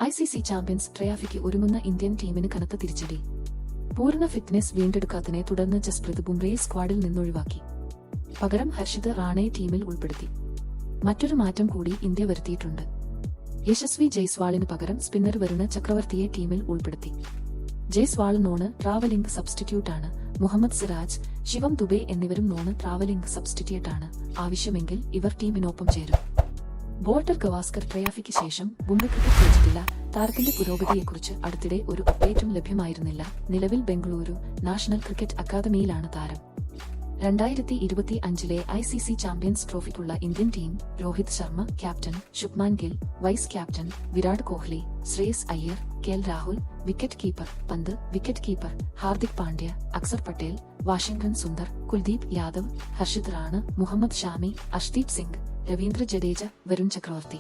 ICC champions ട്രോഫിക്ക് ഒരുങ്ങുന്ന Indian ടീമിന് കനത്ത തിരിച്ചടി. പൂർണ്ണ ഫിറ്റ്നസ് വീണ്ടെടുക്കാത്തതിനെ തുടർന്ന് ജസ്പ്രീത് ബുംറയെ സ്ക്വാഡിൽ നിന്നൊഴിവാക്കി. പകരം ഹർഷിത് റാണയെ ടീമിൽ ഉൾപ്പെടുത്തി. മറ്റൊരു മാറ്റം കൂടി ഇന്ത്യ വരുത്തിയിട്ടുണ്ട്. യശസ്വി ജയ്സ്വാളിന് പകരം സ്പിന്നർ വരുണ ചക്രവർത്തിയെ ടീമിൽ ഉൾപ്പെടുത്തി. ജയ്സ്വാൾ നോണ് ട്രാവലിംഗ് സബ്സ്റ്റിറ്റ്യൂട്ടാണ്. മുഹമ്മദ് സിറാജ്, ശിവം ദുബെ എന്നിവരും നോണ് ട്രാവലിംഗ് സബ്സ്റ്റിറ്റ്യൂട്ടാണ്. ആവശ്യമെങ്കിൽ ഇവർ ടീമിനൊപ്പം ചേരും. ബോർഡർ ഗവാസ്കർ ട്രോഫിക്ക് ശേഷം ബുംറ ക്രിക്കറ്റ് കളിച്ചിട്ടില്ല. താരത്തിന്റെ പുരോഗതിയെക്കുറിച്ച് അടുത്തിടെ ഒരു അപ്ഡേറ്റും ലഭ്യമായിരുന്നില്ല. നിലവിൽ ബംഗളൂരു നാഷണൽ ക്രിക്കറ്റ് അക്കാദമിയിലാണ് താരം. 2025 ICC ചാമ്പ്യൻസ് ട്രോഫിക്കുള്ള Indian team Rohit Sharma captain, Shubman Gill vice captain, Virat Kohli, Shreyas Iyer, KL Rahul wicket keeper, Pant wicket keeper, Hardik Pandya, Axar Patel, Washington Sundar, Kuldeep Yadav, Harshit Rana, Mohammed Shami, Arshdeep Singh, Ravindra Jadeja, Varun ചക്രവർത്തി.